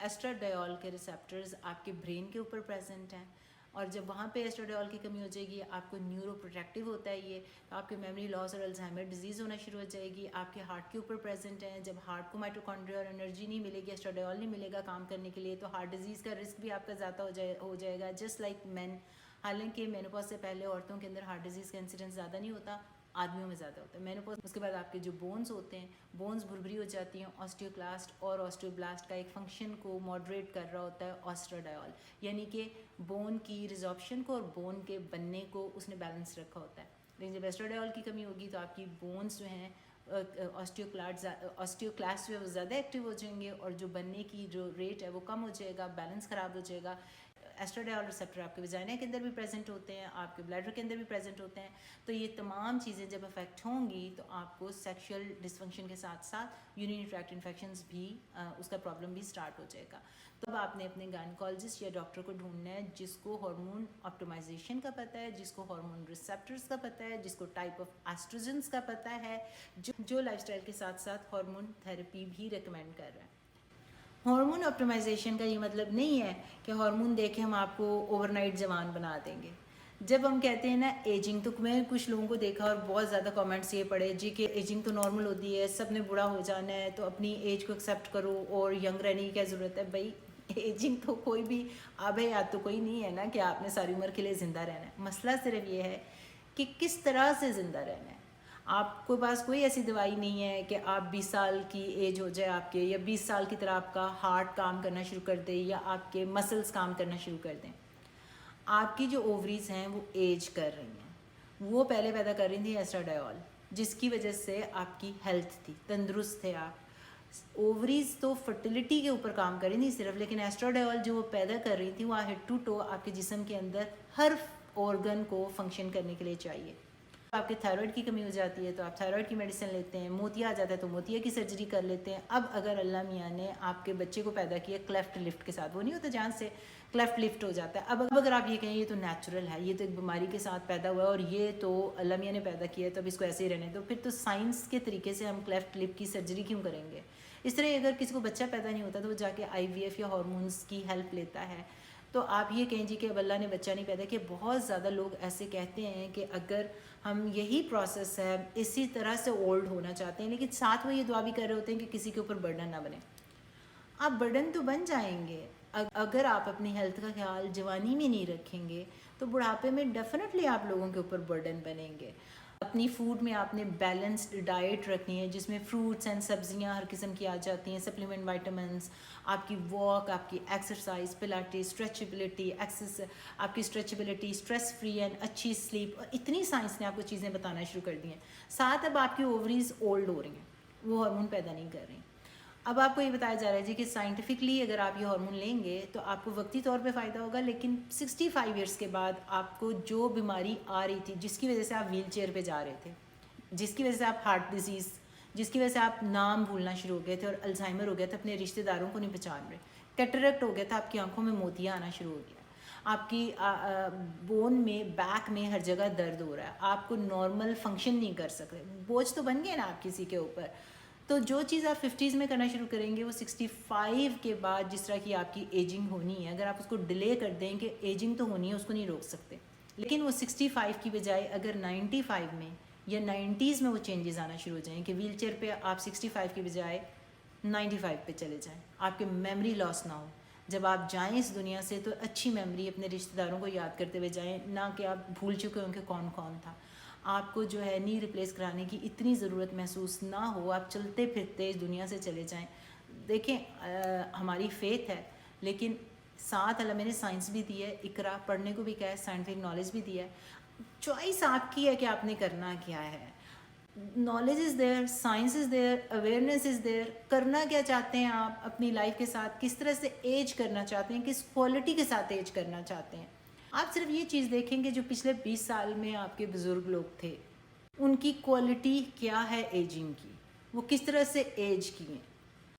ایسٹراڈیول کے ریسیپٹرز آپ کے برین کے اوپر پریزنٹ ہیں، اور جب وہاں پہ ایسٹراڈیول کی کمی ہو جائے گی، آپ کو نیورو پروٹیکٹیو ہوتا ہے یہ، تو آپ کے میموری لاس اور الزائمر ڈیزیز ہونا شروع ہو جائے گی. آپ کے ہارٹ کے اوپر پریزنٹ ہیں، جب ہارٹ کو مائٹوکونڈریا اور انرجی نہیں ملے گی، ایسٹراڈیول نہیں ملے گا کام کرنے کے لیے، تو ہارٹ ڈیزیز کا رسک بھی آپ کا زیادہ ہو جائے گا. جسٹ لائک مین، حالانکہ مینوپاز سے پہلے عورتوں کے اندر ہارٹ ڈیزیز کا انسیڈنس زیادہ نہیں ہوتا، آدمیوں میں زیادہ ہوتا ہے. مینوپاز اس کے بعد آپ کے جو بونز ہوتے ہیں، بونز بھربھری ہو جاتی ہیں. آسٹیوکلاسٹ اور آسٹیوبلاسٹ کا ایک فنکشن کو ماڈریٹ کر رہا ہوتا ہے ایسٹراڈیول، یعنی کہ بون کی ریزارپشن کو اور بون کے بننے کو اس نے بیلنس رکھا ہوتا ہے. لیکن جب ایسٹراڈیول کی کمی ہوگی تو آپ کی بونز جو ہیں آسٹیوکلاسٹ جو ہے وہ زیادہ ایکٹیو ہو جائیں گے، اور جو بننے کی جو ریٹ ہے وہ کم ہو جائے گا، بیلنس خراب ہو جائے گا. ایسٹراڈیول ریسیپٹر آپ کے ویجائنا کے اندر بھی پریزنٹ ہوتے ہیں، آپ کے بلیڈر کے اندر بھی پریزنٹ ہوتے ہیں. تو یہ تمام چیزیں جب افیکٹ ہوں گی تو آپ کو سیکشل ڈسفنکشن کے ساتھ ساتھ یورینری ٹریکٹ انفیکشنز بھی اس کا پرابلم بھی اسٹارٹ ہو جائے گا. تو اب آپ نے اپنے گائنیکالوجسٹ یا ڈاکٹر کو ڈھونڈنا ہے جس کو ہارمون آپٹیمائزیشن کا پتہ ہے، جس کو ہارمون ریسیپٹرز کا پتہ ہے، جس کو ٹائپ آف ایسٹروجنز کا پتہ ہے، جو لائف اسٹائل کے ساتھ ساتھ ہارمون تھراپی بھی ریکمینڈ کر رہا ہے. ہارمون آپٹیمائزیشن کا یہ مطلب نہیں ہے کہ ہارمون دے کے ہم آپ کو اوور نائٹ جوان بنا دیں گے. جب ہم کہتے ہیں نا ایجنگ، تو میں کچھ لوگوں کو دیکھا اور بہت زیادہ کامنٹس یہ پڑے جی کہ ایجنگ تو نارمل ہوتی ہے، سب نے بوڑھا ہو جانا ہے تو اپنی ایج کو ایکسیپٹ کرو اور ینگ رہنے کی کیا ضرورت ہے. بھائی ایجنگ تو کوئی بھی اب ہے یا تو کوئی نہیں ہے نا کہ آپ نے ساری عمر کے لیے زندہ رہنا ہے. مسئلہ صرف یہ ہے کہ کس طرح سے زندہ رہنا ہے. آپ کے پاس کوئی ایسی دوائی نہیں ہے کہ آپ 20 سال کی ایج ہو جائے آپ کے، یا 20 سال کی طرح آپ کا ہارٹ کام کرنا شروع کر دے یا آپ کے مسلز کام کرنا شروع کر دیں. آپ کی جو اووریز ہیں وہ ایج کر رہی ہیں، وہ پہلے پیدا کر رہی تھیں ایسٹراڈیول، جس کی وجہ سے آپ کی ہیلتھ تھی، تندرست تھے آپ. اووریز تو فرٹیلیٹی کے اوپر کام کر رہی تھیں صرف، لیکن ایسٹراڈیول جو وہ پیدا کر رہی تھیں وہ ہیڈ ٹو ٹو آپ کے جسم کے اندر ہر آرگن کو فنکشن کرنے کے لیے چاہیے. آپ کے تھائرائڈ کی کمی ہو جاتی ہے تو آپ تھائرائڈ کی میڈیسن لیتے ہیں، موتیا آ جاتا ہے تو موتیا کی سرجری کر لیتے ہیں. اب اگر اللہ میاں نے آپ کے بچے کو پیدا کیا کلیفٹ لفٹ کے ساتھ، وہ نہیں ہوتا جہاں سے کلیفٹ لفٹ ہو جاتا ہے، اب اگر آپ یہ کہیں یہ تو نیچرل ہے، یہ تو ایک بیماری کے ساتھ پیدا ہوا ہے اور یہ تو اللہ میاں نے پیدا کیا ہے تو اب اس کو ایسے ہی رہنے دو، پھر تو سائنس کے طریقے سے ہم کلیفٹ لپ کی سرجری کیوں کریں گے. اس طرح اگر کسی کو بچہ پیدا نہیں ہوتا تو وہ جا کے آئی وی ایف یا ہارمونس کی ہیلپ لیتا ہے. تو آپ یہ کہیں جی کہ اب اللہ نے بچہ نہیں پیدا کیا. بہت زیادہ لوگ ایسے کہتے ہیں کہ اگر ہم یہی پروسیس ہے اسی طرح سے اولڈ ہونا چاہتے ہیں، لیکن ساتھ وہ یہ دعا بھی کر رہے ہوتے ہیں کہ کسی کے اوپر برڈن نہ بنے. آپ برڈن تو بن جائیں گے اگر آپ اپنی ہیلتھ کا خیال جوانی میں نہیں رکھیں گے، تو بڑھاپے میں ڈیفینیٹلی آپ لوگوں کے اوپر برڈن بنیں گے. اپنی فوڈ میں آپ نے بیلنسڈ ڈائٹ رکھنی ہے جس میں فروٹس اینڈ سبزیاں ہر قسم کی آ جاتی ہیں، سپلیمنٹ وائٹامنس، آپ کی واک، آپ کی ایکسرسائز، پلاٹی، اسٹریچیبلٹی، آپ کی اسٹریچیبلٹی، اسٹریس فری اینڈ اچھی سلیپ. اتنی سائنس نے آپ کو چیزیں بتانا شروع کر دی ہیں. ساتھ اب آپ کی اووریز اولڈ ہو رہی ہیں، وہ ہارمون پیدا نہیں کر رہی. اب آپ کو یہ بتایا جا رہا ہے جی کہ سائنٹیفکلی اگر آپ یہ ہارمون لیں گے تو آپ کو وقتی طور پہ فائدہ ہوگا، لیکن 65 ایئرس کے بعد آپ کو جو بیماری آ رہی تھی، جس کی وجہ سے آپ ویل چیئر پہ جا رہے تھے، جس کی وجہ سے آپ ہارٹ ڈیزیز، جس کی وجہ سے آپ نام بھولنا شروع ہو گئے تھے اور الزائمر ہو گیا تھا، اپنے رشتہ داروں کو نہیں پہچان رہے، کیٹریکٹ ہو گیا تھا، آپ کی آنکھوں میں موتیا آنا شروع ہو گیا، آپ کی بون میں، بیک میں ہر جگہ درد ہو رہا ہے، آپ کو نارمل فنکشن نہیں کر سکتے، بوجھ تو بن گئے نا آپ کسی کے اوپر. تو جو چیز آپ 50s میں کرنا شروع کریں گے وہ 65 کے بعد جس طرح کی آپ کی ایجنگ ہونی ہے، اگر آپ اس کو ڈیلے کر دیں کہ ایجنگ تو ہونی ہے اس کو نہیں روک سکتے، لیکن وہ 65 کی بجائے اگر 95 میں یا 90s میں وہ چینجز آنا شروع ہو جائیں کہ ویل چیئر پہ آپ 65 کی بجائے 95 پہ چلے جائیں، آپ کے میموری لاس نہ ہو. جب آپ جائیں اس دنیا سے تو اچھی میموری اپنے رشتہ داروں کو یاد کرتے ہوئے جائیں، نہ کہ آپ بھول چکے ہوں کہ کون کون تھا. آپ کو جو ہے نی ریپلیس کرانے کی اتنی ضرورت محسوس نہ ہو، آپ چلتے پھرتے اس دنیا سے چلے جائیں. دیکھیں ہماری فیتھ ہے، لیکن ساتھ اللہ میں نے سائنس بھی دی ہے، اقرا پڑھنے کو بھی کہا ہے، سائنٹیفک نالج بھی دیا ہے. چوائس آپ کی ہے کہ آپ نے کرنا کیا ہے. Knowledge is there, science is there, awareness is there. کرنا کیا چاہتے ہیں آپ اپنی لائف کے ساتھ، کس طرح سے ایج کرنا چاہتے ہیں، کس کوالٹی کے ساتھ ایج کرنا چاہتے ہیں. آپ صرف یہ چیز دیکھیں کہ جو پچھلے 20 سال میں آپ کے بزرگ لوگ تھے ان کی کوالٹی کیا ہے ایجنگ کی، وہ کس طرح سے ایج کی ہیں.